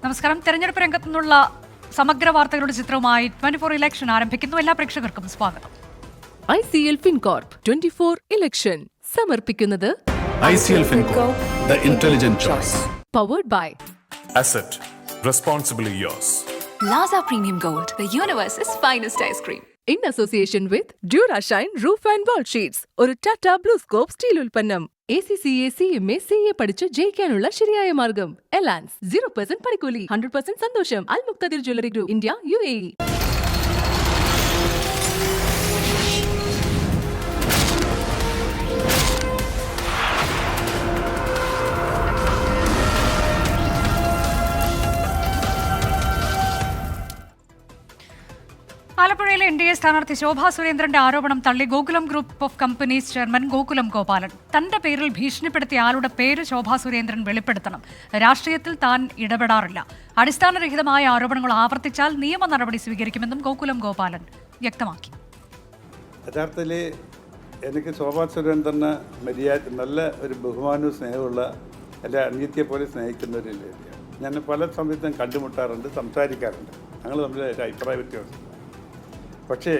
നമസ്കാരം. തെരഞ്ഞെടുപ്പ് രംഗത്തു നിന്നുള്ള സമഗ്ര വാർത്തകളുടെ ചിത്രവുമായി 24 ഇലക്ഷൻ ആരംഭിക്കുന്നു. എല്ലാ പ്രേക്ഷകർക്കും സ്വാഗതം. ICL FinCorp 24 ഇലക്ഷൻ സമർപ്പിക്കുന്നത് ICL FinCorp, the intelligent choice. Powered by Asset, responsibly yours. Laza Premium Gold, the universe's finest ice cream. In association with Durashine roof and wall sheets, ഒരു ടാറ്റ ബ്ലൂ സ്കോപ്പ് സ്റ്റീൽ ഉൽപ്പന്നം. ACCA CMA CA പഠിച്ച് ജയിക്കാനുള്ള ശരിയായ മാർഗം. എലാൻസ് 0% പണിക്കൂലി, 100% സന്തോഷം. അൽ മുക്തദിർ jewellery group, India, UAE. ആലപ്പുഴയിലെ NDA സ്ഥാനാർത്ഥി ശോഭാ സുരേന്ദ്രന്റെ ആരോപണം തള്ളി Gokulam group of companies chairman Gokulam Gopalan. തന്റെ പേരിൽ ഭീഷണിപ്പെടുത്തിയ ആളുടെ പേര് ശോഭാ സുരേന്ദ്രൻ വെളിപ്പെടുത്തണം. രാഷ്ട്രീയത്തിൽ താൻ ഇടപെടാറില്ല. അടിസ്ഥാനരഹിതമായ ആരോപണങ്ങൾ ആവർത്തിച്ചാൽ നിയമ നടപടി സ്വീകരിക്കുമെന്നും ഗോകുലം ഗോപാലൻ വ്യക്തമാക്കി. യഥാർത്ഥത്തിൽ എനിക്ക് ശോഭാ സുരേന്ദ്രന് നല്ല ഒരു ബഹുമാനവും സ്നേഹമുള്ള എല്ലാ അനിയത്തിയെ പോലെ സ്നേഹിക്കുന്ന ഒരു ലേഡിയാണ്. ഞാൻ പല സമയത്തും കണ്ടുമുട്ടാറുണ്ട്, സംസാരിക്കാറുണ്ട്. ഞങ്ങൾ തമ്മിൽ ഒരു അഭിപ്രായ വ്യത്യാസം. പക്ഷേ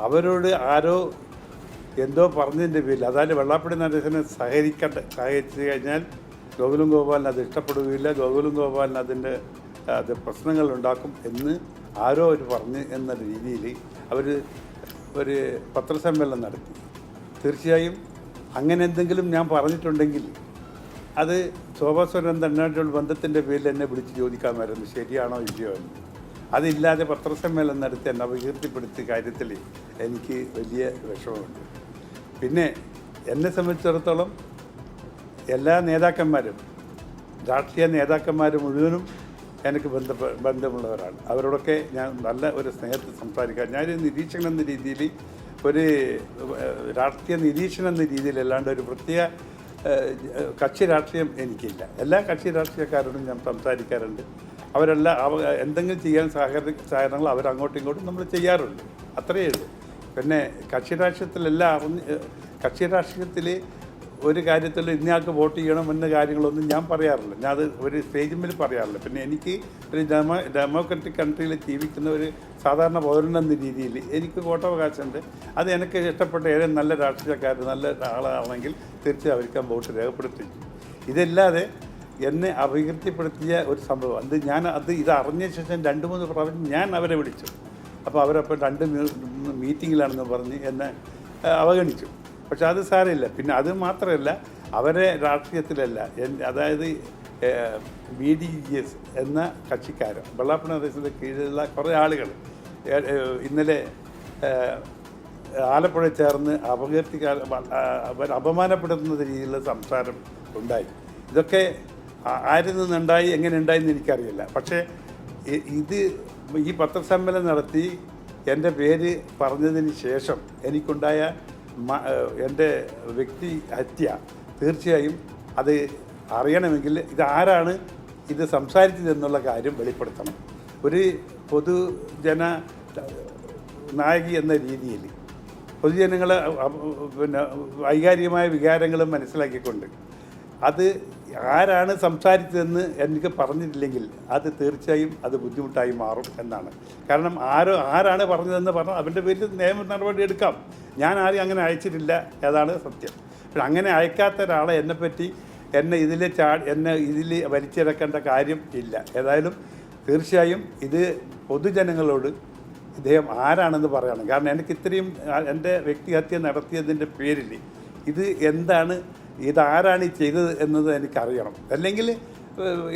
അവരോട് ആരോ എന്തോ പറഞ്ഞതിൻ്റെ പേരിൽ, അതായത് വെള്ളാപ്പള്ളി നടേശനെ സഹകരിച്ചു കഴിഞ്ഞാൽ ഗോകുലം ഗോപാലിന് അത് ഇഷ്ടപ്പെടുകയില്ല, ഗോകുലം ഗോപാലിന് അത് പ്രശ്നങ്ങളുണ്ടാക്കും എന്ന് ആരോ അവർ പറഞ്ഞ് എന്ന രീതിയിൽ അവർ ഒരു പത്രസമ്മേളനം നടത്തി. തീർച്ചയായും അങ്ങനെ എന്തെങ്കിലും ഞാൻ പറഞ്ഞിട്ടുണ്ടെങ്കിൽ അത് ശോഭാ സുരേന്ദ്രനായിട്ടുള്ള ബന്ധത്തിൻ്റെ പേരിൽ എന്നെ വിളിച്ച് ചോദിക്കാമായിരുന്നു, ശരിയാണോ ഇല്ലയോ എന്ന്. അതില്ലാതെ പത്രസമ്മേളനം നടത്തി എന്നെ അപകീർത്തിപ്പെടുത്തിയ കാര്യത്തിൽ എനിക്ക് വലിയ വിഷമമുണ്ട്. പിന്നെ എന്നെ സംബന്ധിച്ചിടത്തോളം എല്ലാ നേതാക്കന്മാരും, രാഷ്ട്രീയ നേതാക്കന്മാർ മുഴുവനും എനിക്ക് ബന്ധമുള്ളവരാണ്. അവരോടൊക്കെ ഞാൻ നല്ല ഒരു സ്നേഹത്തിൽ സംസാരിക്കാം. ഞാനൊരു നിരീക്ഷകൻ എന്ന രീതിയിൽ, ഒരു രാഷ്ട്രീയ നിരീക്ഷണം എന്ന രീതിയിൽ, അല്ലാണ്ട് ഒരു പ്രത്യേക കക്ഷി രാഷ്ട്രീയം എനിക്കില്ല. എല്ലാ കക്ഷി രാഷ്ട്രീയക്കാരോടും ഞാൻ സംസാരിക്കാറുണ്ട്. അവരെല്ലാം എന്തെങ്കിലും ചെയ്യാൻ സഹകരണങ്ങൾ അവരങ്ങോട്ടും ഇങ്ങോട്ടും നമ്മൾ ചെയ്യാറുണ്ട്, അത്രയേ ഉള്ളൂ. പിന്നെ കക്ഷി രാഷ്ട്രീയത്തിൽ ഒരു കാര്യത്തിൽ ഇന്നയാൾക്ക് വോട്ട് ചെയ്യണം എന്ന കാര്യങ്ങളൊന്നും ഞാൻ പറയാറില്ല. ഞാൻ അത് ഒരു സ്റ്റേജിൽ പറയാറില്ല. പിന്നെ എനിക്ക് ഒരു ഡെമോക്രാറ്റിക് കൺട്രിയിൽ ജീവിക്കുന്ന ഒരു സാധാരണ പൗരനെന്ന രീതിയിൽ എനിക്ക് വോട്ടവകാശമുണ്ട്. അത് എനിക്ക് ഇഷ്ടപ്പെട്ട ഏതെങ്കിലും നല്ല രാഷ്ട്രീയക്കാർ, നല്ല ആളാണെങ്കിൽ തീർച്ചയായും അവർക്ക് വോട്ട് രേഖപ്പെടുത്തി. ഇതല്ലാതെ എന്നെ അപകീർത്തിപ്പെടുത്തിയ ഒരു സംഭവം ഇത് അറിഞ്ഞ ശേഷം 2-3 പ്രാവശ്യം ഞാൻ അവരെ വിളിച്ചു. അപ്പോൾ അവരപ്പോൾ 2 മീറ്റിങ്ങിലാണെന്ന് പറഞ്ഞ് എന്നെ അവഗണിച്ചു. പക്ഷെ അത് സാരമില്ല. പിന്നെ അത് മാത്രമല്ല, അവരെ രാഷ്ട്രീയത്തിലല്ല, അതായത് BDGS എന്ന കക്ഷിക്കാരൻ, വെള്ളാപ്പള്ളി നടേശൻ്റെ കീഴിലുള്ള കുറേ ആളുകൾ ഇന്നലെ ആലപ്പുഴ ചേർന്ന് അപമാനപ്പെടുത്തുന്ന രീതിയിലുള്ള സംസാരം ഉണ്ടായി. ഇതൊക്കെ ആരിൽ നിന്നുണ്ടായി, എങ്ങനെ ഉണ്ടായെന്ന് എനിക്കറിയില്ല. പക്ഷേ ഈ പത്രസമ്മേളനം നടത്തി എൻ്റെ പേര് പറഞ്ഞതിന് ശേഷം എനിക്കുണ്ടായ എൻ്റെ വ്യക്തി ഹത്യ തീർച്ചയായും അത് അറിയണമെങ്കിൽ ഇതാരാണ് ഇത് സംസാരിച്ചതെന്നുള്ള കാര്യം വെളിപ്പെടുത്തണം. ഒരു പൊതുജന നായകി എന്ന രീതിയിൽ പൊതുജനങ്ങളെ വൈകാരികമായ വികാരങ്ങളും മനസ്സിലാക്കിക്കൊണ്ട് അത് ആരാണ് സംസാരിച്ചതെന്ന് എനിക്ക് പറഞ്ഞിട്ടില്ലെങ്കിൽ അത് തീർച്ചയായും അത് ബുദ്ധിമുട്ടായി മാറും എന്നാണ്. കാരണം ആരാണ് പറഞ്ഞതെന്ന് പറഞ്ഞാൽ അവൻ്റെ പേരിൽ നിയമ നടപടി എടുക്കാം. ഞാൻ ആരും അങ്ങനെ അയച്ചിട്ടില്ല, അതാണ് സത്യം. പക്ഷെ അങ്ങനെ അയക്കാത്ത ഒരാളെ എന്നെ ഇതിൽ വലിച്ചിറക്കേണ്ട കാര്യം ഇല്ല. ഏതായാലും തീർച്ചയായും ഇത് പൊതുജനങ്ങളോട് ഇദ്ദേഹം ആരാണെന്ന് പറയണം. കാരണം എനിക്ക് ഇത്രയും എൻ്റെ വ്യക്തിഹത്യ നടത്തിയതിൻ്റെ പേരിൽ ഇതാരാണ് ഈ ചെയ്തത് എന്നത് എനിക്കറിയണം. അല്ലെങ്കിൽ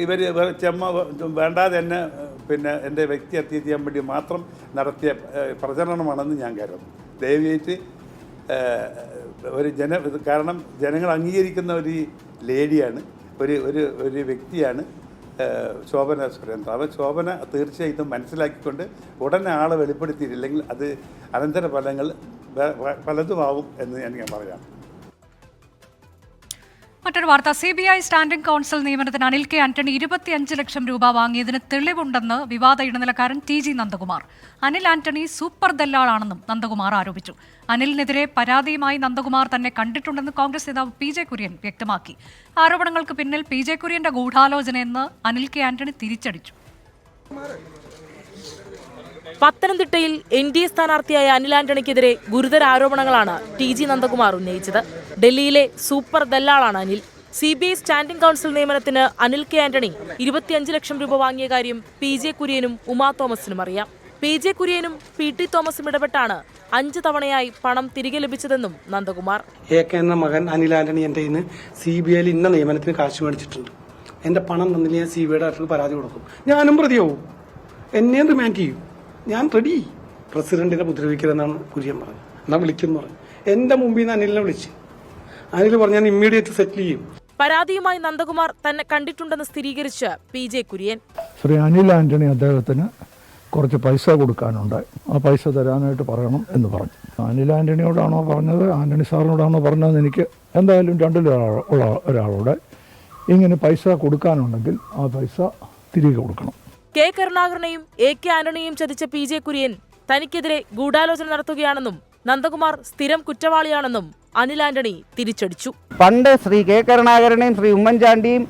ഇവർ വേണ്ടാതെ എന്നെ എൻ്റെ വ്യക്തിഹത്യ ചെയ്യാൻ വേണ്ടി മാത്രം നടത്തിയ പ്രചരണമാണെന്ന് ഞാൻ കരുതുന്നു. ദയവായിട്ട് കാരണം ജനങ്ങൾ അംഗീകരിക്കുന്ന ഒരു ലേഡിയാണ്, ഒരു വ്യക്തിയാണ് ശോഭന സുരേന്ദ്രൻ. ശോഭന തീർച്ചയായിട്ടും മനസ്സിലാക്കിക്കൊണ്ട് ഉടനെ ആളെ വെളിപ്പെടുത്തിയിട്ടില്ലെങ്കിൽ അത് അനന്തര ഫലങ്ങൾ പലതുമാവും എന്ന് ഞാൻ പറയാം. മറ്റൊരു വാർത്ത, CBI സ്റ്റാൻഡിംഗ് കൗൺസിൽ നിയമനത്തിന് അനിൽ കെ ആന്റണി 25 ലക്ഷം രൂപ വാങ്ങിയതിന് തെളിവുണ്ടെന്ന് വിവാദ ഇടനിലക്കാരൻ TG നന്ദകുമാർ. അനിൽ ആന്റണി സൂപ്പർ ദല്ലാളാണെന്നും നന്ദകുമാർ ആരോപിച്ചു. അനിലിനെതിരെ പരാതിയുമായി നന്ദകുമാർ തന്നെ കണ്ടിട്ടുണ്ടെന്ന് കോൺഗ്രസ് നേതാവ് PJ കുര്യൻ വ്യക്തമാക്കി. ആരോപണങ്ങൾക്ക് പിന്നിൽ PJ കുര്യന്റെ ഗൂഢാലോചനയെന്ന് അനിൽ കെ ആന്റണി തിരിച്ചടിച്ചു. പത്തനംതിട്ടയിൽ NDA സ്ഥാനാർത്ഥിയായ അനിൽ ആന്റണിക്കെതിരെ ഗുരുതര ആരോപണങ്ങളാണ് TG നന്ദകുമാർ ഉന്നയിച്ചത്. ഡൽഹിയിലെ സൂപ്പർ ദല്ലാളാണ് അനിൽ. CBI സ്റ്റാൻഡിംഗ് കൗൺസിൽ നിയമനത്തിന് അനിൽ കെ ആന്റണി 25 ലക്ഷം രൂപ വാങ്ങിയ കാര്യം PJ കുര്യനും ഉമാ തോമസിനും അറിയാം. PJ കുര്യനും PT തോമസും ഇടപെട്ടാണ് 5 തവണയായി പണം തിരികെ ലഭിച്ചതെന്നും നന്ദകുമാർ. എന്ന മകൻ അനിൽ ആന്റണി എൻ്റെ ഇന്ന് CBIയിൽ ഇന്ന നിയമനത്തിന് കാശ് മേടിച്ചിട്ടുണ്ട്. എൻ്റെ പണം തന്നില്ല, ഞാൻ CBIയുടെ അടുത്ത് പരാതി കൊടുക്കും. ഞാനും പ്രതിയാവും, എന്നെ റിമാൻഡ് ചെയ്യും. ഞാൻ റെഡി. പ്രസിഡന്റിനെ ഉപദ്രവിക്കരുതെന്നാണ് കുര്യൻ പറഞ്ഞത്. എന്നാ വിളിക്കുന്നു പറഞ്ഞു. എൻ്റെ മുമ്പിൽ നിന്ന് അനിലിനെ വിളിച്ച് അനിൽ പറഞ്ഞു ഞാൻ ഇമ്മീഡിയറ്റ് സെറ്റിൽ ചെയ്യും. പരാതിയുമായി നന്ദകുമാർ തന്നെ കണ്ടിട്ടുണ്ടെന്ന് സ്ഥിരീകരിച്ച് PJ കുര്യൻ. ശ്രീ അനിൽ ആന്റണി അദ്ദേഹത്തിന് കുറച്ച് പൈസ കൊടുക്കാനുണ്ട്, ആ പൈസ തരാനായിട്ട് പറയണം എന്ന് പറഞ്ഞു. അനിൽ ആന്റണിയോടാണോ പറഞ്ഞത്, ആന്റണി സാറിനോടാണോ പറഞ്ഞതെന്ന് എനിക്ക് എന്തായാലും രണ്ടിലുള്ള ഒരാളോട് ഇങ്ങനെ പൈസ കൊടുക്കാനുണ്ടെങ്കിൽ ആ പൈസ തിരികെ കൊടുക്കണം. K കരുണാകരനെയും AK ആന്റണിയെയും ചതിച്ച PJ കുര്യൻ തനിക്കെതിരെ ഗൂഢാലോചന നടത്തുകയാണെന്നും നന്ദകുമാർ സ്ഥിരം കുറ്റവാളിയാണെന്നും അനിൽ ആന്റണി തിരിച്ചടിച്ചു. പണ്ട് ശ്രീ K കരുണാകരനെയും ശ്രീ ഉമ്മൻചാണ്ടിയും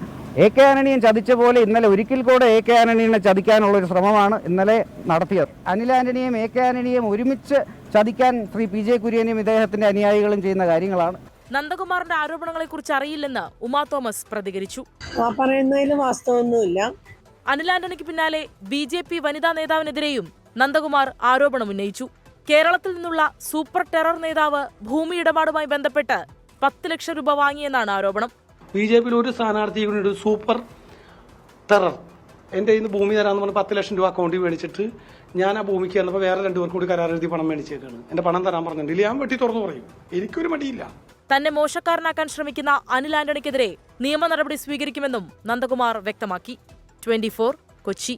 AK ആന്റണിയും ചതിച്ച പോലെ ഇന്നലെ ഒരിക്കൽ കൂടെ AK ആന്റണിയെ ചതിക്കാനുള്ള ഒരു ശ്രമമാണ് ഇന്നലെ നടത്തിയത്. അനിൽ ആന്റണിയും AK ആന്റണിയും ഒരുമിച്ച് ചതിക്കാൻ ശ്രീ PJ കുര്യനും ഇദ്ദേഹത്തിന്റെ അനുയായികളും ചെയ്യുന്ന കാര്യങ്ങളാണ്. നന്ദകുമാറിന്റെ ആരോപണങ്ങളെക്കുറിച്ച് അറിയില്ലെന്ന് ഉമാ തോമസ് പ്രതികരിച്ചു. പറയുന്നതിൽ വാസ്തവമൊന്നുമില്ല. അനിൽ ആന്റണിക്ക് പിന്നാലെ BJP വനിതാ നേതാവിനെതിരെയും നന്ദകുമാർ ആരോപണം ഉന്നയിച്ചു. കേരളത്തിൽ നിന്നുള്ള സൂപ്പർ ടെറർ നേതാവ് ഭൂമി ഇടപാടുമായി ബന്ധപ്പെട്ട് 10 ലക്ഷം രൂപ വാങ്ങിയെന്നാണ് ആരോപണം. BJPയിൽ ഒരു സ്ഥാനാർത്ഥികളുണ്ട് സൂപ്പർ ടെറർ. എൻ്റെ കയ്യിൽ നിന്ന് ഭൂമി തരാമെന്ന് പറഞ്ഞ് 10 ലക്ഷം രൂപ അക്കൗണ്ടിൽ മേടിച്ചിട്ട് ഞാൻ ആ ഭൂമിക്ക് ചെന്നപ്പോൾ വേറെ 2 പേർക്ക് കൂടി കരാറെഴുതി പണം മേടിച്ചേക്കാണ്. എൻ്റെ പണം തരാൻ പറഞ്ഞിട്ടില്ല. ഞാൻ വെട്ടി തുറന്നു പറയും, എനിക്കൊരു മടിയില്ല. തന്നെ മോശക്കാരനാക്കാൻ ശ്രമിക്കുന്ന അനിൽ ആന്റണിക്കെതിരെ നിയമ നടപടി സ്വീകരിക്കുമെന്നും നന്ദകുമാർ വ്യക്തമാക്കി. 24 കൊച്ചി.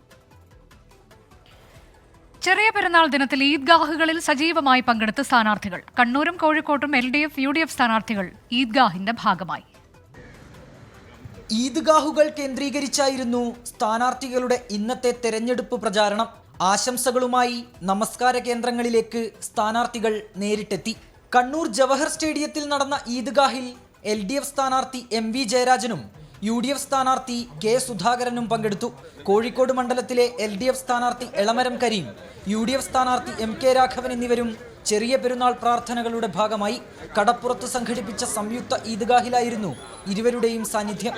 ചെറിയ പെരുന്നാൾ ദിനത്തിൽ ഈദ്ഗാഹുകളിൽ സജീവമായി പങ്കെടുത്ത സ്ഥാനാർത്ഥികൾ. കണ്ണൂരും കോഴിക്കോട്ടും LDF UDF സ്ഥാനാർത്ഥികൾ ഈദ്ഗാഹിന്റെ ഭാഗമായി. ഈദ്ഗാഹുകൾ കേന്ദ്രീകരിച്ചായിരുന്നു സ്ഥാനാർത്ഥികളുടെ ഇന്നത്തെ തെരഞ്ഞെടുപ്പ് പ്രചാരണം. ആശംസകളുമായി നമസ്കാര കേന്ദ്രങ്ങളിലേക്ക് സ്ഥാനാർത്ഥികൾ നേരിട്ടെത്തി. കണ്ണൂർ ജവഹർ സ്റ്റേഡിയത്തിൽ നടന്ന ഈദ്ഗാഹിൽ LDF സ്ഥാനാർത്ഥി MV ജയരാജനും UDF സ്ഥാനാർത്ഥി K സുധാകരനും പങ്കെടുത്തു. കോഴിക്കോട് മണ്ഡലത്തിലെ LDF സ്ഥാനാർത്ഥി എളമരം കരീം, UDF സ്ഥാനാർത്ഥി MK രാഘവൻ എന്നിവരും ചെറിയ പെരുന്നാൾ പ്രാർത്ഥനകളുടെ ഭാഗമായി കടപ്പുറത്ത് സംഘടിപ്പിച്ച സംയുക്ത ഈദ്ഗാഹിലായിരുന്നു ഇരുവരുടെയും സാന്നിധ്യം.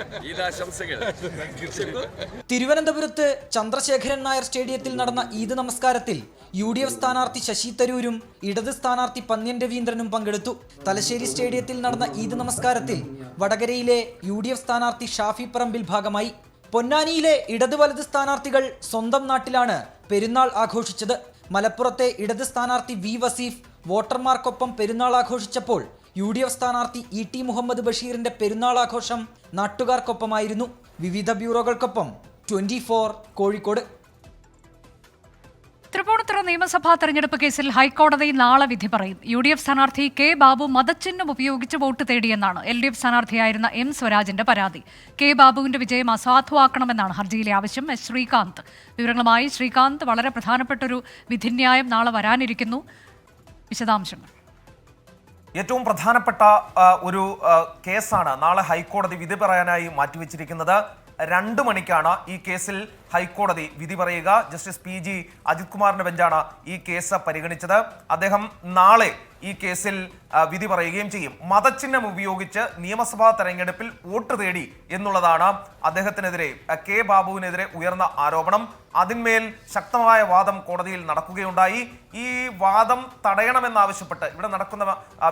തിരുവനന്തപുരത്ത് ചന്ദ്രശേഖരൻ നായർ സ്റ്റേഡിയത്തിൽ നടന്ന ഈദ് നമസ്കാരത്തിൽ UDF സ്ഥാനാർത്ഥി ശശി തരൂരും ഇടത് സ്ഥാനാർത്ഥി പന്ന്യൻ രവീന്ദ്രനും പങ്കെടുത്തു. തലശ്ശേരി സ്റ്റേഡിയത്തിൽ നടന്ന ഈദ് നമസ്കാരത്തിൽ വടകരയിലെ UDF സ്ഥാനാർത്ഥി ഷാഫി പറമ്പിൽ ഭാഗമായി. പൊന്നാനിയിലെ ഇടത് വലത് സ്ഥാനാർത്ഥികൾ സ്വന്തം നാട്ടിലാണ് പെരുന്നാൾ ആഘോഷിച്ചത്. മലപ്പുറത്തെ ഇടത് സ്ഥാനാർത്ഥി V വസീഫ് വോട്ടർമാർക്കൊപ്പം പെരുന്നാൾ ആഘോഷിച്ചപ്പോൾ UDF സ്ഥാനാർത്ഥി ET മുഹമ്മദ് ബഷീറിന്റെ പെരുന്നാൾ ആഘോഷം നാട്ടുകാർക്കൊപ്പമായിരുന്നു. വിവിധ ബ്യൂറോകൾക്കൊപ്പം 24 കോഴിക്കോട്. തൃപ്പൂണിത്തുറ നിയമസഭാ തെരഞ്ഞെടുപ്പ് കേസിൽ ഹൈക്കോടതി നാളെ വിധി പറയും. UDF സ്ഥാനാർത്ഥി K ബാബു മതചിഹ്നം ഉപയോഗിച്ച് വോട്ട് തേടിയെന്നാണ് LDF സ്ഥാനാർത്ഥിയായിരുന്ന M സ്വരാജിന്റെ പരാതി. K ബാബുവിന്റെ വിജയം അസാധുവാക്കണമെന്നാണ് ഹർജിയിലെ ആവശ്യം. ശ്രീകാന്ത് വിവരങ്ങളുമായി. ശ്രീകാന്ത്, വളരെ പ്രധാനപ്പെട്ടൊരു വിധിന്യായം നാളെ വരാനിരിക്കുന്നു, വിശദാംശങ്ങൾ. ഏറ്റവും പ്രധാനപ്പെട്ട ഒരു കേസാണ് നാളെ ഹൈക്കോടതി വിധി പറയാനായി മാറ്റിവെച്ചിരിക്കുന്നത്. 2 മണിക്കാണ് ഈ കേസിൽ ഹൈക്കോടതി വിധി പറയുക. ജസ്റ്റിസ് PG അജിത് കുമാറിന്റെ ബെഞ്ചാണ് ഈ കേസ് പരിഗണിച്ചത്. അദ്ദേഹം നാളെ ഈ കേസിൽ വിധി പറയുകയും ചെയ്യും. മതചിഹ്നം ഉപയോഗിച്ച് നിയമസഭാ തെരഞ്ഞെടുപ്പിൽ വോട്ട് തേടി എന്നുള്ളതാണ് അദ്ദേഹത്തിനെതിരെ, K ബാബുവിനെതിരെ ഉയർന്ന ആരോപണം. അതിന്മേൽ ശക്തമായ വാദം കോടതിയിൽ നടക്കുകയുണ്ടായി. ഈ വാദം തടയണമെന്നാവശ്യപ്പെട്ട്, ഇവിടെ നടക്കുന്ന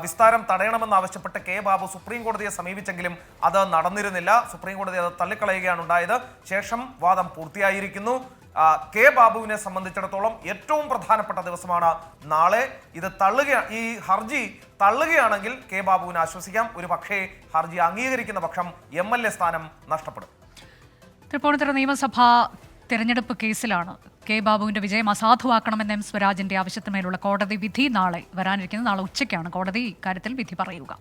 വിസ്താരം തടയണമെന്നാവശ്യപ്പെട്ട് K ബാബു സുപ്രീം കോടതിയെ സമീപിച്ചെങ്കിലും അത് നടന്നിരുന്നില്ല. സുപ്രീം കോടതി അത് തള്ളിക്കളയുകയാണ് ഉണ്ടായത്. ശേഷം വാദം പൂർത്തിയായിരിക്കുന്നു. K ബാബുവിനെ സംബന്ധിച്ചിടത്തോളം ഏറ്റവും പ്രധാനപ്പെട്ട ദിവസമാണ് നാളെ. ഇത് ഈ ഹർജി തള്ളുകയാണെങ്കിൽ K ബാബുവിനെ ആശ്വസിക്കാം. ഒരു പക്ഷേ ഹർജി അംഗീകരിക്കുന്ന പക്ഷം MLA സ്ഥാനം നഷ്ടപ്പെടും. തൃപ്പൂണിത്തുറ നിയമസഭാ തെരഞ്ഞെടുപ്പ് കേസിലാണ് K ബാബുവിന്റെ വിജയം അസാധുവാക്കണമെന്ന M സ്വരാജിന്റെ ആവശ്യത്തിന്മേലുള്ള കോടതി വിധി നാളെ വരാനിരിക്കുന്നത്. നാളെ ഉച്ചയ്ക്കാണ് കോടതി ഇക്കാര്യത്തിൽ വിധി പറയുക.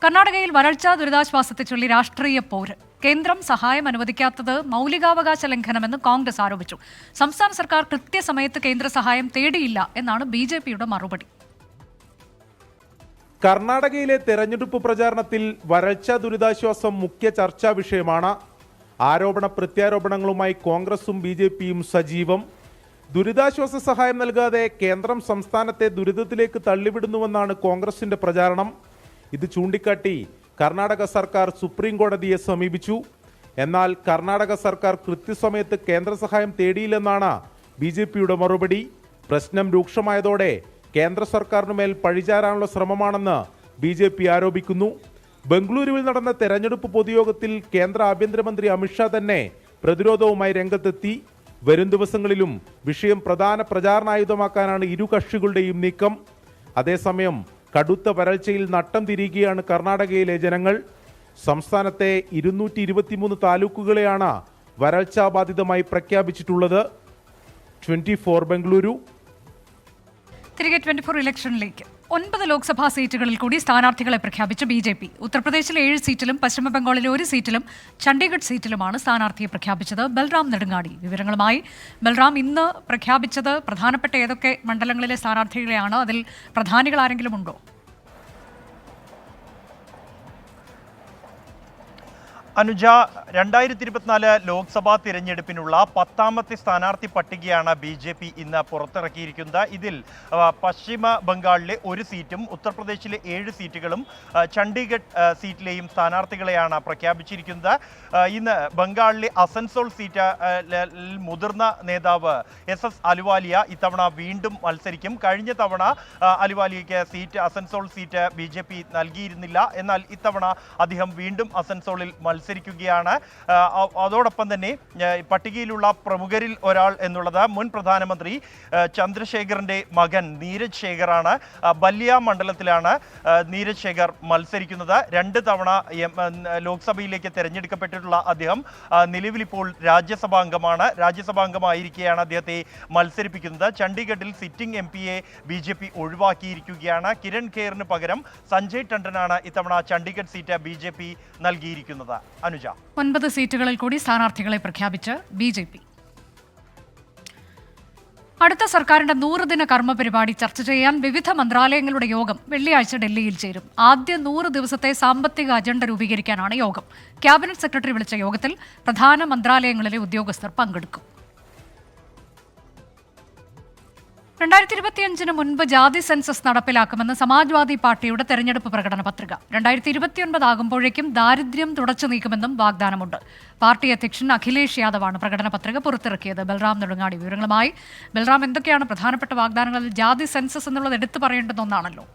കർണാടകയിൽ വരൾച്ചാ ദുരിതാശ്വാസത്തെ ചൊല്ലി രാഷ്ട്രീയ പോര്. കേന്ദ്രം സഹായം അനുവദിക്കാത്തത് മൗലികാവകാശ ലംഘനമെന്ന് കോൺഗ്രസ് ആരോപിച്ചു. സംസ്ഥാന സർക്കാർ കൃത്യസമയത്ത് കേന്ദ്ര സഹായം തേടിയില്ല എന്നാണ് BJPയുടെ മറുപടി. കർണാടകയിലെ തെരഞ്ഞെടുപ്പ് പ്രചാരണത്തിൽ വരൾച്ചാ ദുരിതാശ്വാസം മുഖ്യ ചർച്ചാ വിഷയമാണ്. ആരോപണ പ്രത്യാരോപണങ്ങളുമായി കോൺഗ്രസും BJPയും സജീവം. ദുരിതാശ്വാസ സഹായം നൽകാതെ കേന്ദ്രം സംസ്ഥാനത്തെ ദുരിതത്തിലേക്ക് തള്ളിവിടുന്നുവെന്നാണ് കോൺഗ്രസിന്റെ പ്രചാരണം. ഇത് ചൂണ്ടിക്കാട്ടി കർണാടക സർക്കാർ സുപ്രീം കോടതിയെ സമീപിച്ചു. എന്നാൽ കർണാടക സർക്കാർ കൃത്യസമയത്ത് കേന്ദ്ര സഹായം തേടിയില്ലെന്നാണ് BJPയുടെ മറുപടി. പ്രശ്നം രൂക്ഷമായതോടെ കേന്ദ്ര സർക്കാരിനുമേൽ പഴിചാരാനുള്ള ശ്രമമാണെന്ന് BJP ആരോപിക്കുന്നു. ബംഗളൂരുവിൽ നടന്ന തെരഞ്ഞെടുപ്പ് പൊതുയോഗത്തിൽ കേന്ദ്ര ആഭ്യന്തരമന്ത്രി അമിത്ഷാ തന്നെ പ്രതിരോധവുമായി രംഗത്തെത്തി. വരും ദിവസങ്ങളിലും വിഷയം പ്രധാന പ്രചാരണായുധമാക്കാനാണ് ഇരു കക്ഷികളുടെയും നീക്കം. അതേസമയം കടുത്ത വരൾച്ചയിൽ നട്ടം തിരിയുകയാണ് കർണാടകയിലെ ജനങ്ങൾ. സംസ്ഥാനത്തെ 223 താലൂക്കുകളെയാണ് വരൾച്ചാബാധിതമായി പ്രഖ്യാപിച്ചിട്ടുള്ളത്. 24 ബംഗളൂരു. തിരികെ 24 ഇലക്ഷനിലേക്ക്. 9 ലോക്സഭാ സീറ്റുകളിൽ കൂടി സ്ഥാനാർത്ഥികളെ പ്രഖ്യാപിച്ച BJP. ഉത്തർപ്രദേശിലെ 7 സീറ്റിലും പശ്ചിമബംഗാളിലെ 1 സീറ്റിലും ചണ്ഡീഗഡ് സീറ്റിലുമാണ് സ്ഥാനാർത്ഥിയെ പ്രഖ്യാപിച്ചത്. ബൽറാം നെടുങ്ങാടി വിവരങ്ങളുമായി. ബൽറാം, ഇന്ന് പ്രഖ്യാപിച്ചത് പ്രധാനപ്പെട്ട ഏതൊക്കെ മണ്ഡലങ്ങളിലെ സ്ഥാനാർത്ഥികളെയാണ്? അതിൽ പ്രധാനികൾ ആരെങ്കിലും ഉണ്ടോ? അനുജ, 2024 ലോക്സഭാ തിരഞ്ഞെടുപ്പിനുള്ള 10ാമത്തെ സ്ഥാനാർത്ഥി പട്ടികയാണ് BJP ഇന്ന് പുറത്തിറക്കിയിരിക്കുന്നത്. ഇതിൽ പശ്ചിമ ബംഗാളിലെ 1 സീറ്റും ഉത്തർപ്രദേശിലെ 7 സീറ്റുകളും ചണ്ഡീഗഡ് സീറ്റിലെയും സ്ഥാനാർത്ഥികളെയാണ് പ്രഖ്യാപിച്ചിരിക്കുന്നത്. ഇന്ന് ബംഗാളിലെ അസൻസോൾ സീറ്റ് മുതിർന്ന നേതാവ് SS അലുവാലിയ ഇത്തവണ വീണ്ടും മത്സരിക്കും. കഴിഞ്ഞ തവണ അലുവാലിയയ്ക്ക് അസൻസോൾ സീറ്റ് BJP നൽകിയിരുന്നില്ല. എന്നാൽ ഇത്തവണ അദ്ദേഹം വീണ്ടും അസൻസോളിൽ മത്സരിക്കുകയാണ്. അതോടൊപ്പം തന്നെ പട്ടികയിലുള്ള പ്രമുഖരിൽ ഒരാൾ എന്നുള്ളത് മുൻ പ്രധാനമന്ത്രി ചന്ദ്രശേഖറിന്റെ മകൻ നീരജ് ശേഖറാണ്. ബല്ലിയ മണ്ഡലത്തിലാണ് നീരജ് ശേഖർ മത്സരിക്കുന്നത്. 2 തവണ ലോക്സഭയിലേക്ക് തെരഞ്ഞെടുക്കപ്പെട്ടിട്ടുള്ള അദ്ദേഹം നിലവിലിപ്പോൾ രാജ്യസഭാംഗമാണ്. രാജ്യസഭാംഗമായിരിക്കെയാണ് അദ്ദേഹത്തെ മത്സരിപ്പിക്കുന്നത്. ചണ്ഡീഗഡിൽ സിറ്റിംഗ് MPയെ BJP ഒഴിവാക്കിയിരിക്കുകയാണ്. കിരൺ ഖേറിന് പകരം സഞ്ജയ് ടണ്ടനാണ് ഇത്തവണ ചണ്ഡീഗഡ് സീറ്റ് BJP നൽകിയിരിക്കുന്നത്. അനുജ, 9 സീറ്റുകളിൽ കൂടി സ്ഥാനാർത്ഥികളെ പ്രഖ്യാപിച്ച് BJP. അടുത്ത സർക്കാരിന്റെ 100 ദിന കർമ്മ പരിപാടി ചർച്ച ചെയ്യാൻ വിവിധ മന്ത്രാലയങ്ങളുടെ യോഗം വെള്ളിയാഴ്ച ഡൽഹിയിൽ ചേരും. ആദ്യ 100 ദിവസത്തെ സാമ്പത്തിക അജണ്ട രൂപീകരിക്കാനാണ് യോഗം. ക്യാബിനറ്റ് സെക്രട്ടറി വിളിച്ച യോഗത്തിൽ പ്രധാന മന്ത്രാലയങ്ങളിലെ ഉദ്യോഗസ്ഥർ പങ്കെടുക്കും. 2025 മുൻപ് ജാതി സെൻസസ് നടപ്പിലാക്കുമെന്ന് സമാജ്വാദി പാർട്ടിയുടെ തെരഞ്ഞെടുപ്പ് പ്രകടന പത്രിക. 2029 ആകുമ്പോഴേക്കും ദാരിദ്ര്യം തുടച്ചു നീക്കുമെന്നും വാഗ്ദാനമുണ്ട്. പാർട്ടി അധ്യക്ഷൻ അഖിലേഷ് യാദവാണ് പ്രകടന പത്രിക പുറത്തിറക്കിയത്. ബൽറാം നെടുങ്ങാടി വിവരങ്ങളുമായി. ബൽറാം, എന്തൊക്കെയാണ് പ്രധാനപ്പെട്ട വാഗ്ദാനങ്ങളിൽ? ജാതി സെൻസസ് എന്നുള്ളത് എടുത്തു പറയേണ്ടുന്ന ഒന്നാണല്ലോ.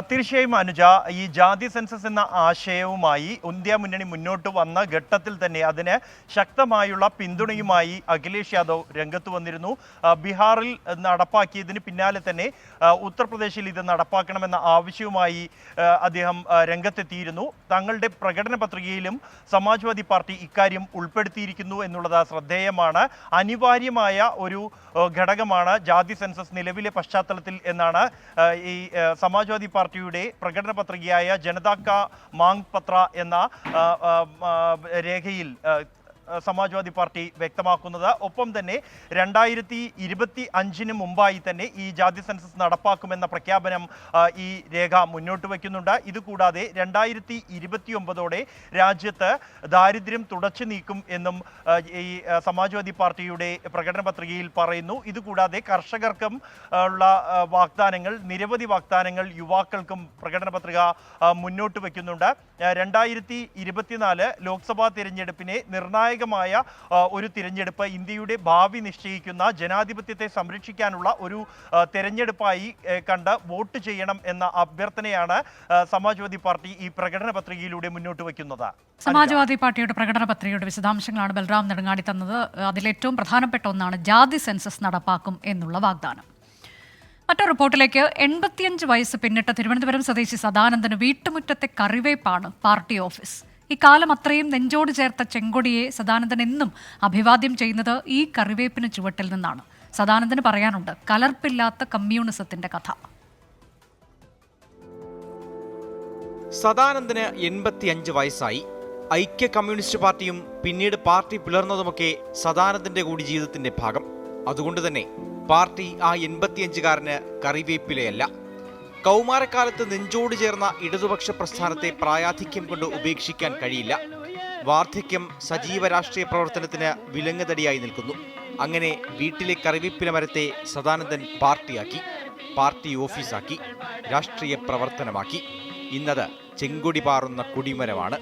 തീർച്ചയായും അനുജ, ഈ ജാതി സെൻസസ് എന്ന ആശയവുമായി ഇന്ത്യ മുന്നണി മുന്നോട്ട് വന്ന ഘട്ടത്തിൽ തന്നെ അതിന് ശക്തമായുള്ള പിന്തുണയുമായി അഖിലേഷ് യാദവ് രംഗത്ത് വന്നിരുന്നു. ബീഹാറിൽ നടപ്പാക്കിയതിന് പിന്നാലെ തന്നെ ഉത്തർപ്രദേശിൽ ഇത് നടപ്പാക്കണമെന്ന ആവശ്യവുമായി അദ്ദേഹം രംഗത്തെത്തിയിരുന്നു. തങ്ങളുടെ പ്രകടന പത്രികയിലും സമാജ്വാദി പാർട്ടി ഇക്കാര്യം ഉൾപ്പെടുത്തിയിരിക്കുന്നു എന്നുള്ളത് ശ്രദ്ധേയമാണ്. അനിവാര്യമായ ഒരു ഘടകമാണ് ജാതി സെൻസസ് നിലവിലെ പശ്ചാത്തലത്തിൽ എന്നാണ് ഈ സമാജ്വാദി പാർട്ടിയുടെ പ്രകടന പത്രികയായ ജനതാ കാ മാങ് പത്ര എന്ന രേഖയിൽ സമാജ്വാദി പാർട്ടി വ്യക്തമാക്കുന്നത്. ഒപ്പം തന്നെ 2025 മുമ്പായി തന്നെ ഈ ജാതി സെൻസസ് നടപ്പാക്കുമെന്ന പ്രഖ്യാപനം ഈ രേഖ മുന്നോട്ട് വയ്ക്കുന്നുണ്ട്. ഇതുകൂടാതെ 2029 രാജ്യത്ത് ദാരിദ്ര്യം തുടച്ചു നീക്കും എന്നും ഈ സമാജ്വാദി പാർട്ടിയുടെ പ്രകടന പത്രികയിൽ പറയുന്നു. ഇതുകൂടാതെ കർഷകർക്കും ഉള്ള വാഗ്ദാനങ്ങൾ, നിരവധി വാഗ്ദാനങ്ങൾ യുവാക്കൾക്കും പ്രകടന പത്രിക മുന്നോട്ട് വയ്ക്കുന്നുണ്ട്. 2024 ലോക്സഭാ തിരഞ്ഞെടുപ്പിനെ നിർണായക ഒരു തിരഞ്ഞെടുപ്പ്, ഇന്ത്യയുടെ ഭാവി നിശ്ചയിക്കുന്ന ജനാധിപത്യത്തെ സംരക്ഷിക്കാനുള്ള ഒരു തെരഞ്ഞെടുപ്പായി കണ്ട് വോട്ട് ചെയ്യണം എന്ന അഭ്യർത്ഥനയാണ് സമാജ്വാദി പാർട്ടി ഈ പ്രകടന പത്രികയിലൂടെ മുന്നോട്ട് വയ്ക്കുന്നത്. സമാജ്വാദി പാർട്ടിയുടെ പ്രകടന പത്രികയുടെ വിശദാംശങ്ങളാണ് ബൽറാം നെടുങ്ങാടി തന്നത്. അതിലേറ്റവും പ്രധാനപ്പെട്ട ഒന്നാണ് ജാതി സെൻസസ് നടപ്പാക്കും എന്നുള്ള വാഗ്ദാനം. മറ്റൊരു റിപ്പോർട്ടിലേക്ക്. 85 വയസ്സ് പിന്നിട്ട തിരുവനന്തപുരം സ്വദേശി സദാനന്ദന് വീട്ടുമുറ്റത്തെ കറിവേപ്പാണ് പാർട്ടി ഓഫീസ്. ഇക്കാലം അത്രയും നെഞ്ചോട് ചേർത്ത ചെങ്കൊടിയെ സദാനന്ദൻ എന്നും അഭിവാദ്യം ചെയ്യുന്നത് ഈ കറിവേപ്പിന് ചുവട്ടിൽ നിന്നാണ്. സദാനന്ദന് പറയാനുണ്ട് കലർപ്പില്ലാത്ത കമ്മ്യൂണിസത്തിന്റെ കഥ. സദാനന്ദന് 85 വയസ്സായി. ഐക്യ കമ്മ്യൂണിസ്റ്റ് പാർട്ടിയും പിന്നീട് പാർട്ടി പിളർന്നതുമൊക്കെ സദാനന്ദന്റെ കൂടി ജീവിതത്തിന്റെ ഭാഗം. അതുകൊണ്ട് തന്നെ പാർട്ടി ആ 85-കാരന് കറിവേപ്പിലയല്ല. കൗമാരക്കാലത്ത് നെഞ്ചോട് ചേർന്ന ഇടതുപക്ഷ പ്രസ്ഥാനത്തെ പ്രായാധിക്യം കൊണ്ട് ഉപേക്ഷിക്കാൻ കഴിയില്ല. വാർദ്ധക്യം സജീവ രാഷ്ട്രീയ പ്രവർത്തനത്തിന് വിലങ്ങുതടിയായി നിൽക്കുന്നു. അങ്ങനെ വീട്ടിലെ കറിവേപ്പില മരത്തെ സദാനന്ദൻ പാർട്ടിയാക്കി, പാർട്ടി ഓഫീസാക്കി, രാഷ്ട്രീയ പ്രവർത്തനമാക്കി. ഇന്നത് ചെങ്കൊടി പാറുന്ന കൊടിമരമാണ്.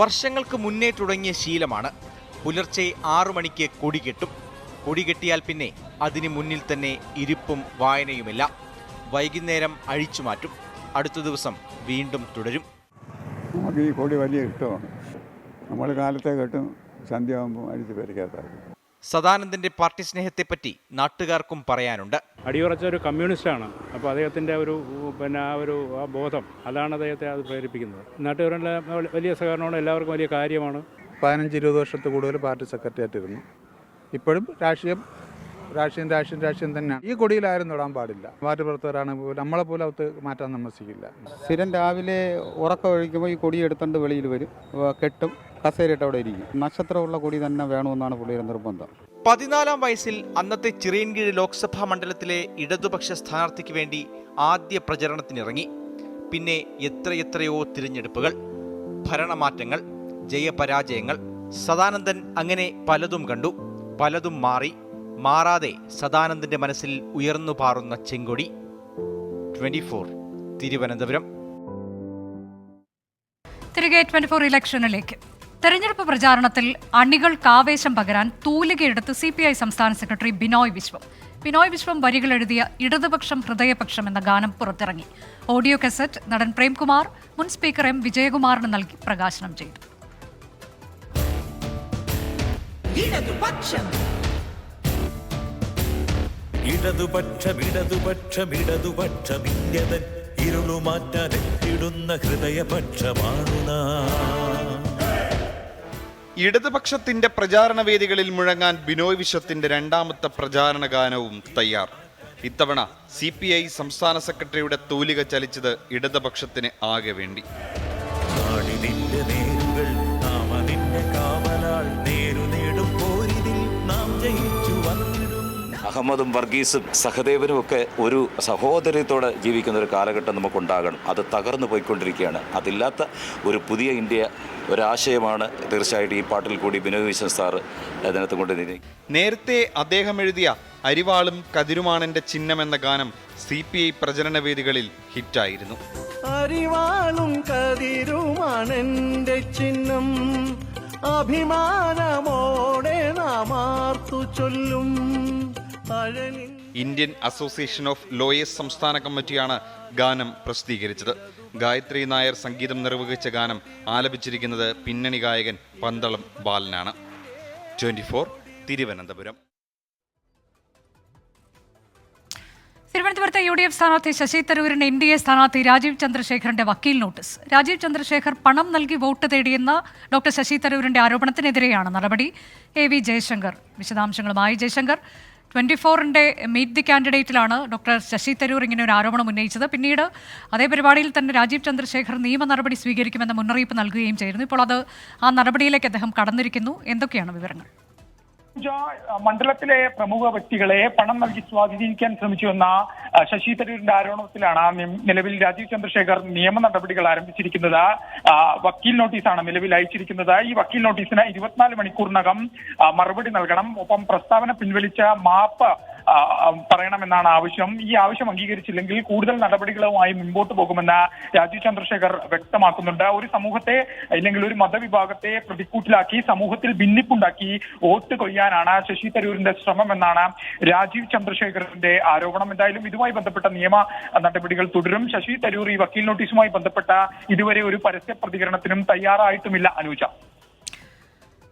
വർഷങ്ങൾക്ക് മുന്നേ തുടങ്ങിയ ശീലമാണ്. പുലർച്ചെ 6 മണിക്ക് കൊടി കെട്ടും. കൊടി കെട്ടിയാൽ പിന്നെ അതിന് മുന്നിൽ തന്നെ ഇരിപ്പും വായനയുമില്ല. വൈകുന്നേരം അഴിച്ചു മാറ്റും. അടുത്ത ദിവസം വീണ്ടും തുടരും. നമുക്ക് ഈ കൊടി വലിയ ഇഷ്ടമാണ്. നമ്മൾ കാലത്തെ കെട്ടും, സന്ധ്യയാകുമ്പോൾ അഴിച്ച് പരിക്കാത്താക്കും. സദാനന്ദന്റെ പാർട്ടി സ്നേഹത്തെപ്പറ്റി നാട്ടുകാർക്കും പറയാനുണ്ട്. അടിയുറച്ച ഒരു കമ്മ്യൂണിസ്റ്റാണ്. അപ്പോൾ അദ്ദേഹത്തിൻ്റെ ആ ബോധം അതാണ് അദ്ദേഹത്തെ അത് പ്രേരിപ്പിക്കുന്നത്. നാട്ടുകാരുടെ വലിയ സഹകരണമാണ്, എല്ലാവർക്കും വലിയ കാര്യമാണ്. 15-20 വർഷത്തിൽ കൂടുതൽ പാർട്ടി സെക്രട്ടറി ആയിട്ടിരുന്നു. ഇപ്പോഴും രാഷ്ട്രീയം തന്നെയാണ്. ഈ കൊടിയിലാരും തൊടാൻ പാടില്ല. പാർട്ടി പ്രവർത്തകരാണ് നമ്മളെ പോലെ അവത്ത് മാറ്റാൻ താമസിക്കില്ല. സ്ഥിരം രാവിലെ ഉറക്കം ഒഴിക്കുമ്പോൾ ഈ കൊടി എടുത്തുകൊണ്ട് വെളിയിൽ വരും, കെട്ടും, കസേരയിട്ട് അവിടെ ഇരിക്കും. നക്ഷത്രമുള്ള കൊടി തന്നെ വേണമെന്നാണ് പുള്ളിയുടെ നിർബന്ധം. 14-ാം വയസ്സിൽ അന്നത്തെ ചിറയൻകീഴ് ലോക്സഭാ മണ്ഡലത്തിലെ ഇടതുപക്ഷ സ്ഥാനാർത്ഥിക്ക് വേണ്ടി ആദ്യ പ്രചരണത്തിനിറങ്ങി. പിന്നെ എത്രയെത്രയോ തിരഞ്ഞെടുപ്പുകൾ, ഭരണമാറ്റങ്ങൾ, ജയപരാജയങ്ങൾ. സദാനന്ദൻ അങ്ങനെ പലതും കണ്ടു, പലതും മാറാതെ സദാനന്ദന്റെ മനസ്സിൽ ഉയർന്നു പാറുന്ന ചെങ്കൊടി. 24 തിരുവനന്തപുരം. തിരികെ 24 ഇലക്ഷനിലേക്ക്. തെരഞ്ഞെടുപ്പ് പ്രചാരണത്തിൽ അണികൾക്ക് ആവേശം പകരാൻ തൂലികയെടുത്ത് CPI സംസ്ഥാന സെക്രട്ടറി ബിനോയ് വിശ്വം വരികളെഴുതിയ ഇടതുപക്ഷം ഹൃദയപക്ഷം എന്ന ഗാനം പുറത്തിറങ്ങി. ഓഡിയോ കാസറ്റ് നടൻ പ്രേംകുമാർ മുൻ സ്പീക്കർ M വിജയകുമാറിന് നൽകി പ്രകാശനം ചെയ്തു. ഇടതുപക്ഷമിടതുപക്ഷമിടതുപക്ഷമിന്യതൻ ഇരുളുമാറ്റാനെത്തിടുന്ന ഹൃദയപക്ഷമാണു നാം. ഇടതുപക്ഷത്തിന്റെ പ്രചാരണ വേദികളിൽ മുഴങ്ങാൻ ബിനോയ് വിശ്വത്തിന്റെ 2ാമത്തെ പ്രചാരണ ഗാനവും തയ്യാർ. ഇത്തവണ CPI സംസ്ഥാന സെക്രട്ടറിയുടെ തൂലിക ചലിച്ചത് ഇടതുപക്ഷത്തിന് ആകെ വേണ്ടി. നാടിന്റെ നേരുകൾ നാം അതിന്റെ കാവലാൾ, നേടും പോരിതിൽ നാം ജയിച്ചു വന്നിടും. അഹമ്മദും വർഗീസും സഹദേവനും ഒക്കെ ഒരു സഹോദര്യത്തോടെ ജീവിക്കുന്ന ഒരു കാലഘട്ടം നമുക്കുണ്ടാകണം. അത് തകർന്നു പോയിക്കൊണ്ടിരിക്കുകയാണ്. അതില്ലാത്ത ഒരു പുതിയ ഇന്ത്യ, ഒരാശയമാണ് തീർച്ചയായിട്ടും ഈ പാട്ടിൽ കൂടി ബിനോയ് വിശ്വം സാറ് അതിനകത്ത് കൊണ്ടുവന്നിരുന്നു. നേരത്തെ അദ്ദേഹം എഴുതിയ അരിവാളും കതിരുമാണെന്റെ ചിഹ്നം എന്ന ഗാനം CPI പ്രചരണ വേദികളിൽ ഹിറ്റായിരുന്നു. അരിവാളും കതിരുമാണെന്റെ ചിഹ്നം, അഭിമാനമോടെ നാമാർത്തു ചൊല്ലും. ഇന്ത്യൻ അസോസിയേഷൻ ഓഫ് ലോയേഴ്സ് സംസ്ഥാന കമ്മിറ്റിയാണ് ഗാനം പ്രസിദ്ധീകരിച്ചത്. ഗായത്രി നായർ സംഗീതം നിർവഹിച്ച ഗാനം ആലപിച്ചിരിക്കുന്നത് പിന്നണി ഗായകൻ പന്തളം ബാലനാണ്. 24 തിരുവനന്തപുരം. തിരുവനന്തപുരത്തെ UDF സ്ഥാനാർത്ഥി ശശി തരൂരിന് NDA സ്ഥാനാർത്ഥി രാജീവ് ചന്ദ്രശേഖറിന്റെ വക്കീൽ നോട്ടീസ്. രാജീവ് ചന്ദ്രശേഖർ പണം നൽകി വോട്ട് തേടിയെന്ന ഡോക്ടർ ശശി തരൂരിന്റെ ആരോപണത്തിനെതിരെയാണ് നടപടി. AV ജയശങ്കർ വിശദാംശങ്ങളുമായി. ജയശങ്കർ, 24ന്റെ മീറ്റ് ദി കാൻഡിഡേറ്റിലാണ് ഡോക്ടർ ശശി തരൂർ ഇങ്ങനെ ഒരു ആരോപണം ഉന്നയിച്ചത്. പിന്നീട് അതേ പരിപാടിയിൽ തന്നെ രാജീവ് ചന്ദ്രശേഖർ നിയമ നടപടി സ്വീകരിക്കുമെന്ന മുന്നറിയിപ്പ് നൽകുകയും ചെയ്തിരുന്നു. ഇപ്പോൾ ആ നടപടിയിലേക്ക് അദ്ദേഹം കടന്നിരിക്കുന്നു. എന്തൊക്കെയാണ് വിവരങ്ങൾ? മണ്ഡലത്തിലെ പ്രമുഖ വ്യക്തികളെ പണം നൽകി സ്വാധീനിക്കാൻ ശ്രമിച്ചുവെന്ന ശശി തരൂരിന്റെ ആരോപണത്തിലാണ് നിലവിൽ രാജീവ് ചന്ദ്രശേഖർ നിയമ നടപടികൾ ആരംഭിച്ചിരിക്കുന്നത്. വക്കീൽ നോട്ടീസാണ് നിലവിൽ അയച്ചിരിക്കുന്നത്. ഈ വക്കീൽ നോട്ടീസിന് 24 മണിക്കൂറിനകം മറുപടി നൽകണം. ഒപ്പം പ്രസ്താവന പിൻവലിച്ച മാപ്പ് പറയണമെന്നാണ് ആവശ്യം. ഈ ആവശ്യം അംഗീകരിച്ചില്ലെങ്കിൽ കൂടുതൽ നടപടികളുമായി മുമ്പോട്ട് പോകുമെന്ന് രാജീവ് ചന്ദ്രശേഖർ വ്യക്തമാക്കുന്നുണ്ട്. ഒരു സമൂഹത്തെ അല്ലെങ്കിൽ ഒരു മതവിഭാഗത്തെ പ്രതിക്കൂട്ടിലാക്കി സമൂഹത്തിൽ ഭിന്നിപ്പുണ്ടാക്കി വോട്ട് കൊയ്യാനാണ് ശശി തരൂരിന്റെ ശ്രമം എന്നാണ് രാജീവ് ചന്ദ്രശേഖറിന്റെ ആരോപണം. എന്തായാലും ഇതുമായി ബന്ധപ്പെട്ട നിയമ നടപടികൾ തുടരും. ശശി തരൂർ ഈ വക്കീൽ നോട്ടീസുമായി ബന്ധപ്പെട്ട ഇതുവരെ ഒരു പരസ്യ പ്രതികരണത്തിനും തയ്യാറായിട്ടുമില്ല. അനുജ,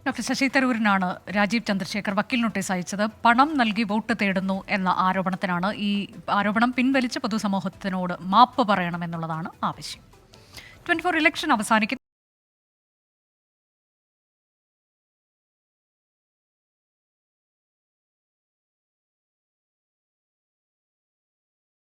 ഡോക്ടർ ശശി തരൂരിനാണ് രാജീവ് ചന്ദ്രശേഖർ വക്കീൽ നോട്ടീസ് അയച്ചത്. പണം നൽകി വോട്ട് തേടുന്നു എന്ന ആരോപണത്തിനാണ്. ഈ ആരോപണം പിൻവലിച്ച് പൊതുസമൂഹത്തിനോട് മാപ്പ് പറയണമെന്നുള്ളതാണ് ആവശ്യം. 24 ഇലക്ഷൻ അവസാനിക്കുന്നു.